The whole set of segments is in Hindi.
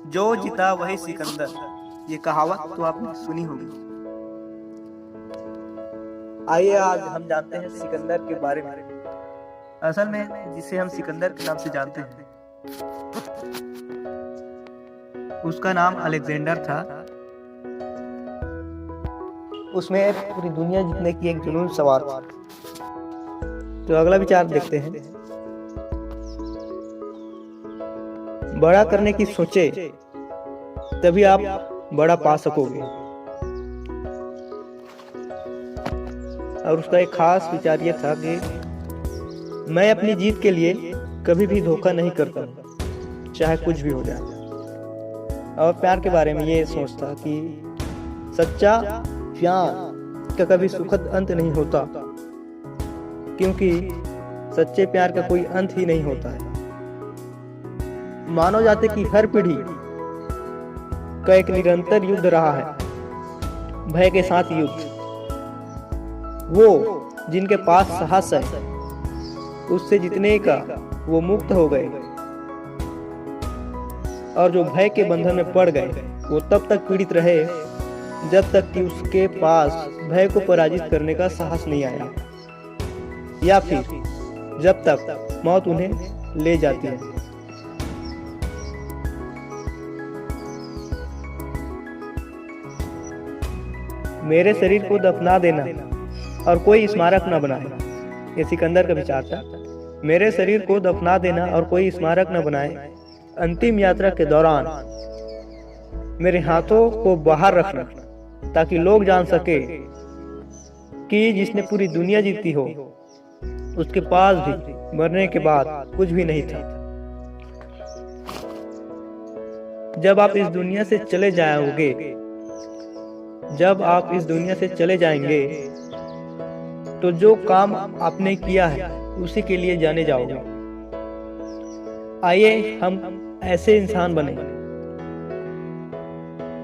जो जीता वही सिकंदर, ये कहावत तो आपने सुनी होगी। आइए आज हम जानते हैं सिकंदर के बारे में। असल में जिसे हम सिकंदर के नाम से जानते हैं, उसका नाम अलेक्जेंडर था। उसमें पूरी दुनिया जीतने की एक जुनून सवार था। तो अगला विचार देखते हैं। बड़ा करने की सोचे तभी आप बड़ा पा सकोगे। और उसका एक खास विचार यह था कि मैं अपनी जीत के लिए कभी भी धोखा नहीं करता, चाहे कुछ भी हो जाए। और प्यार के बारे में ये सोचता कि सच्चा प्यार का कभी सुखद अंत नहीं होता, क्योंकि सच्चे प्यार का कोई अंत ही नहीं होता है। मानव जाति की हर पीढ़ी का एक निरंतर युद्ध रहा है, भय के साथ युद्ध। वो जिनके पास साहस है, उससे जीतने का वो मुक्त हो गए, और जो भय के बंधन में पड़ गए वो तब तक पीड़ित रहे जब तक कि उसके पास भय को पराजित करने का साहस नहीं आया, या फिर जब तक मौत उन्हें ले जाती है। मेरे शरीर को दफना देना और कोई स्मारक न बनाए, ये सिकंदर का विचार था। मेरे शरीर को दफना देना और कोई स्मारक न बनाए। अंतिम यात्रा के दौरान मेरे हाथों को बाहर रखना, ताकि लोग जान सके कि जिसने पूरी दुनिया जीती हो, उसके पास भी मरने के बाद कुछ भी नहीं था। जब आप इस दुनिया से चले जाओगे, जब आप इस दुनिया से चले जाएंगे, तो जो काम आपने किया है उसी के लिए जाने जाओगे। आइए हम ऐसे इंसान बने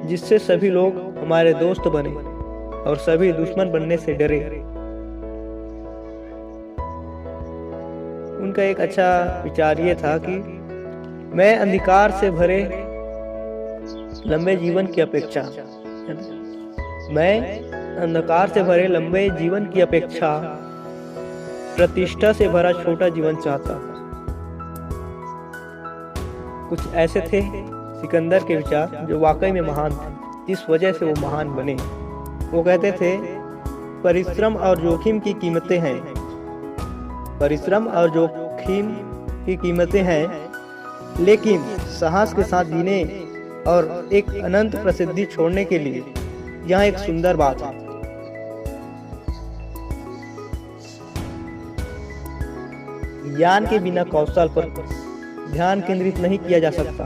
जिससे सभी लोग हमारे दोस्त बने और सभी दुश्मन बनने से डरे। उनका एक अच्छा विचार ये था कि मैं अंधकार से भरे लंबे जीवन की अपेक्षा प्रतिष्ठा से भरा छोटा जीवन चाहता। कुछ ऐसे थे सिकंदर के विचार, जो वाकई में महान थे, जिस वजह से वो महान बने। वो कहते थे, परिश्रम और जोखिम की कीमतें हैं, परिश्रम और जोखिम की कीमतें हैं, लेकिन साहस के साथ जीने और एक अनंत प्रसिद्धि छोड़ने के लिए यहाँ एक सुंदर बात है। ज्ञान के बिना कौशल पर ध्यान केंद्रित नहीं किया जा सकता,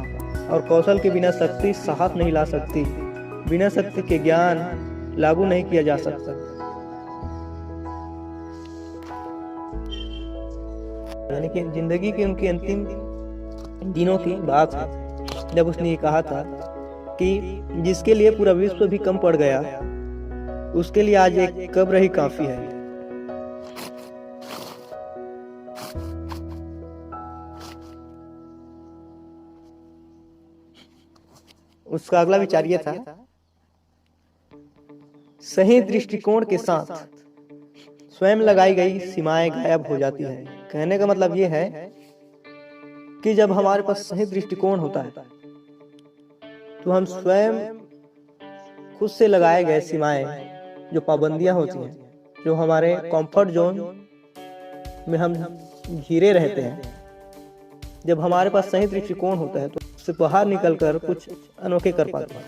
और कौशल के बिना शक्ति साहस नहीं ला सकती। बिना शक्ति के ज्ञान लागू नहीं किया जा सकता। यानी कि जिंदगी के उनके अंतिम दिनों की बात है, जब उसने ये कहा था कि जिसके लिए पूरा विश्व भी कम पड़ गया, उसके लिए आज एक कब्र ही काफी है। उसका अगला विचार यह था, सही दृष्टिकोण के साथ स्वयं लगाई गई सीमाएं गायब हो जाती है। कहने का मतलब यह है कि जब हमारे पास सही दृष्टिकोण होता है, तो हम स्वयं खुद से लगाए गए सीमाएं, जो पाबंदियां होती हैं, जो हमारे कंफर्ट जोन में हम घिरे रहते हैं, जब हमारे पास सही दृष्टिकोण होता है, तो उससे बाहर निकलकर कुछ अनोखे कर पाते हैं,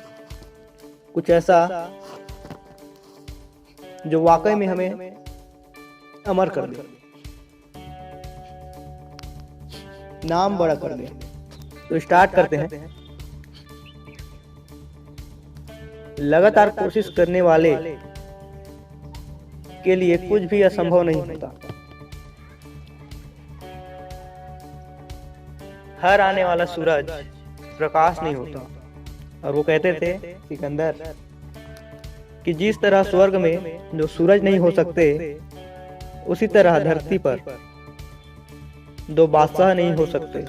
कुछ ऐसा जो वाकई में हमें अमर कर दे, नाम बड़ा कर दे। तो स्टार्ट करते हैं। लगातार कोशिश करने वाले के लिए कुछ भी असंभव नहीं होता। हर आने वाला सूरज प्रकाश नहीं होता। और वो कहते थे सिकंदर कि जिस तरह स्वर्ग में जो सूरज नहीं हो सकते, उसी तरह धरती पर दो बादशाह नहीं हो सकते।